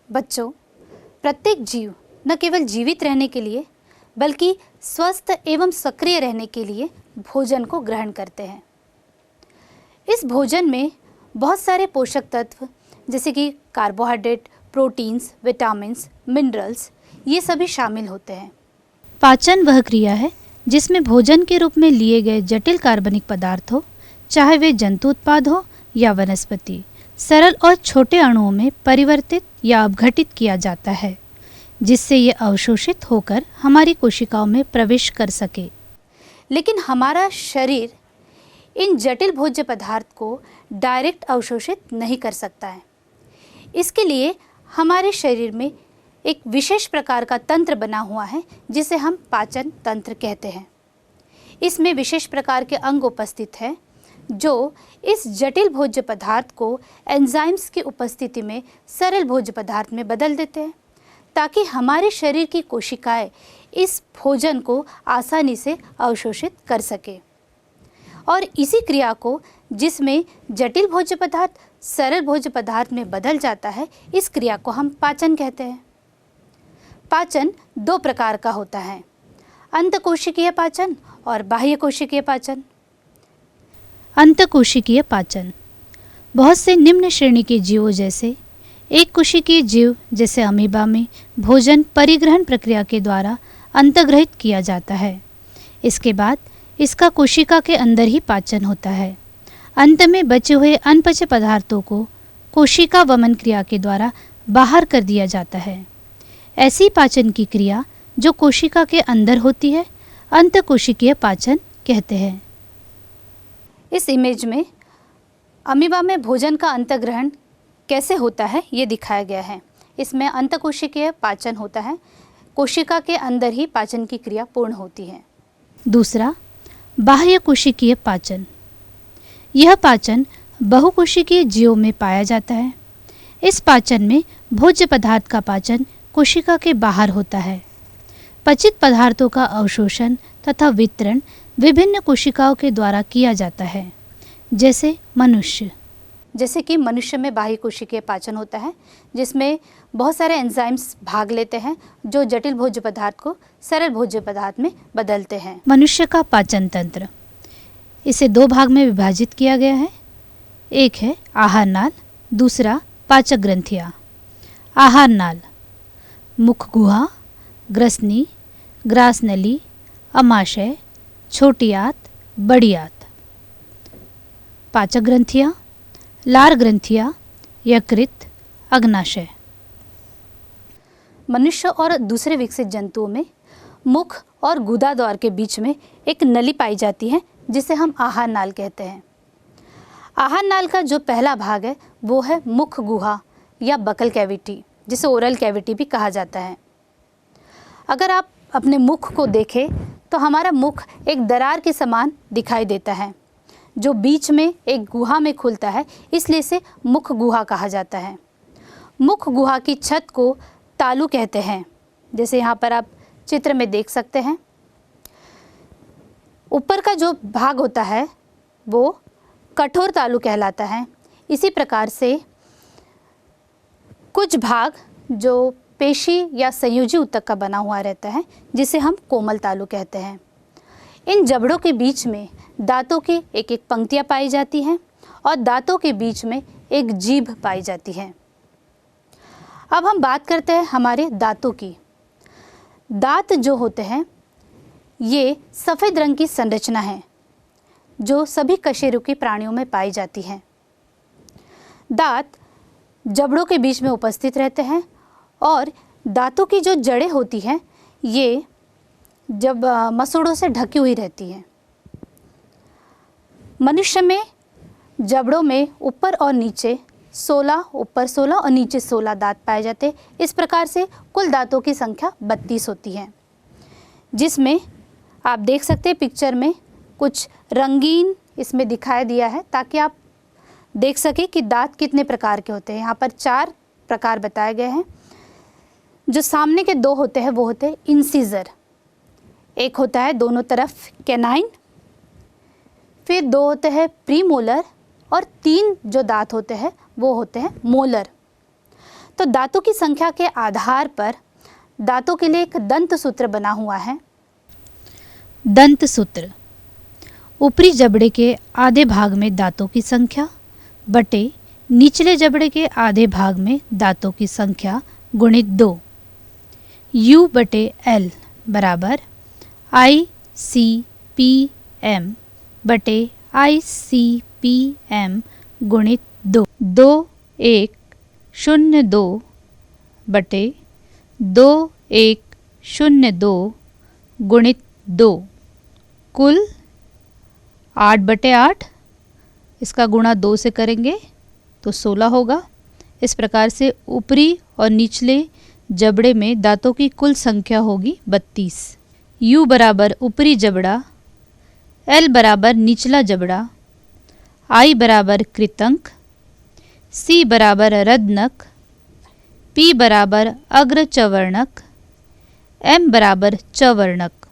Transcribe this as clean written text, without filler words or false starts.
बच्चों, प्रत्येक जीव न केवल जीवित रहने के लिए बल्कि स्वस्थ एवं सक्रिय रहने के लिए भोजन को ग्रहण करते हैं। इस भोजन में बहुत सारे पोषक तत्व जैसे कि कार्बोहाइड्रेट, प्रोटीन्स, विटामिन्स, मिनरल्स ये सभी शामिल होते हैं। पाचन वह क्रिया है जिसमें भोजन के रूप में लिए गए जटिल कार्बनिक पदार्थ हो, चाहे वे जंतु उत्पाद हो या वनस्पति, सरल और छोटे अणुओं में परिवर्तित या अपघटित किया जाता है, जिससे ये अवशोषित होकर हमारी कोशिकाओं में प्रवेश कर सके। लेकिन हमारा शरीर इन जटिल भोज्य पदार्थ को डायरेक्ट अवशोषित नहीं कर सकता है। इसके लिए हमारे शरीर में एक विशेष प्रकार का तंत्र बना हुआ है जिसे हम पाचन तंत्र कहते हैं। इसमें विशेष प्रकार के अंग उपस्थित हैं जो इस जटिल भोज्य पदार्थ को एंजाइम्स की उपस्थिति में सरल भोज्य पदार्थ में बदल देते हैं, ताकि हमारे शरीर की कोशिकाएं इस भोजन को आसानी से अवशोषित कर सके। और इसी क्रिया को, जिसमें जटिल भोज्य पदार्थ सरल भोज्य पदार्थ में बदल जाता है, इस क्रिया को हम पाचन कहते हैं। पाचन दो प्रकार का होता है, अंतकोशिकीय पाचन और बाह्य कोशिकीय पाचन। अंतकोशिकीय पाचन बहुत से निम्न श्रेणी के जीवों जैसे एक कोशिकीय जीव जैसे अमीबा में भोजन परिग्रहण प्रक्रिया के द्वारा अंतर्ग्रहित किया जाता है। इसके बाद इसका कोशिका के अंदर ही पाचन होता है। अंत में बचे हुए अनपचे पदार्थों को कोशिका वमन क्रिया के द्वारा बाहर कर दिया जाता है। ऐसी पाचन की क्रिया जो कोशिका के अंदर होती है अंतकोशिकीय पाचन कहते हैं। इस इमेज में अमीबा में भोजन का अंतर्ग्रहण कैसे होता है ये दिखाया गया है। इसमें अंतकोशिकीय पाचन होता है, कोशिका के अंदर ही पाचन की क्रिया पूर्ण होती है। दूसरा, बाह्य कोशिकीय पाचन। यह पाचन बहुकोशिकीय जीवों में पाया जाता है। इस पाचन में भोज्य पदार्थ का पाचन कोशिका के बाहर होता है। पचित पदार्थों का अवशोषण तथा वितरण विभिन्न कोशिकाओं के द्वारा किया जाता है, जैसे कि मनुष्य में बाह्य कोशिकीय पाचन होता है, जिसमें बहुत सारे एंजाइम्स भाग लेते हैं जो जटिल भोज्य पदार्थ को सरल भोज्य पदार्थ में बदलते हैं। मनुष्य का पाचन तंत्र, इसे दो भाग में विभाजित किया गया है। एक है आहार नाल, दूसरा पाचक ग्रंथियाँ। आहार नाल मुख गुहा, ग्रसनी, ग्रासनली, अमाशय, छोटी आंत, बड़ी आंत। पाचक ग्रंथियाँ लार ग्रंथियाँ, यकृत, अग्नाशय। मनुष्य और दूसरे विकसित जंतुओं में मुख और गुदा द्वार के बीच में एक नली पाई जाती है जिसे हम आहार नाल कहते हैं। आहार नाल का जो पहला भाग है वो है मुख गुहा या बकल कैविटी, जिसे ओरल कैविटी भी कहा जाता है। अगर आप अपने मुख को देखें तो हमारा मुख एक दरार के समान दिखाई देता है जो बीच में एक गुहा में खुलता है, इसलिए इसे मुख गुहा कहा जाता है। मुख गुहा की छत को तालू कहते हैं, जैसे यहाँ पर आप चित्र में देख सकते हैं। ऊपर का जो भाग होता है वो कठोर तालू कहलाता है। इसी प्रकार से कुछ भाग जो पेशी या संयोजी ऊतक का बना हुआ रहता है जिसे हम कोमल तालु कहते हैं। इन जबड़ों के बीच में दांतों की एक एक पंक्तियां पाई जाती हैं और दांतों के बीच में एक जीभ पाई जाती है। अब हम बात करते हैं हमारे दांतों की। दांत जो होते हैं ये सफ़ेद रंग की संरचना है जो सभी कशेरुकी प्राणियों में पाई जाती है। दांत जबड़ों के बीच में उपस्थित रहते हैं और दांतों की जो जड़ें होती हैं ये जब मसूड़ों से ढकी हुई रहती हैं। मनुष्य में जबड़ों में ऊपर और नीचे 16, ऊपर 16 और नीचे 16 दांत पाए जाते हैं। इस प्रकार से कुल दांतों की संख्या 32 होती है, जिसमें आप देख सकते हैं पिक्चर में कुछ रंगीन इसमें दिखाया दिया है ताकि आप देख सकें कि दांत कितने प्रकार के होते हैं। यहाँ पर 4 प्रकार बताए गए हैं। जो सामने के 2 होते हैं वो होते हैं इंसीजर, एक होता है दोनों तरफ कैनाइन, फिर 2 होते हैं प्रीमोलर और 3 जो दांत होते हैं वो होते हैं मोलर। तो दांतों की संख्या के आधार पर दांतों के लिए एक दंत सूत्र बना हुआ है। दंत सूत्र ऊपरी जबड़े के आधे भाग में दांतों की संख्या बटे निचले जबड़े के आधे भाग में दांतों की संख्या गुणित 2 U बटे L बराबर ICPM बटे ICPM गुणित 2 2102 बटे 2102 गुणित 2 कुल 8/8। इसका गुणा 2 से करेंगे तो 16 होगा। इस प्रकार से ऊपरी और निचले जबड़े में दांतों की कुल संख्या होगी 32। U बराबर ऊपरी जबड़ा, L बराबर निचला जबड़ा, I बराबर कृतंक, C बराबर रद्नक, P बराबर अग्र चवर्णक, M बराबर चवर्णक।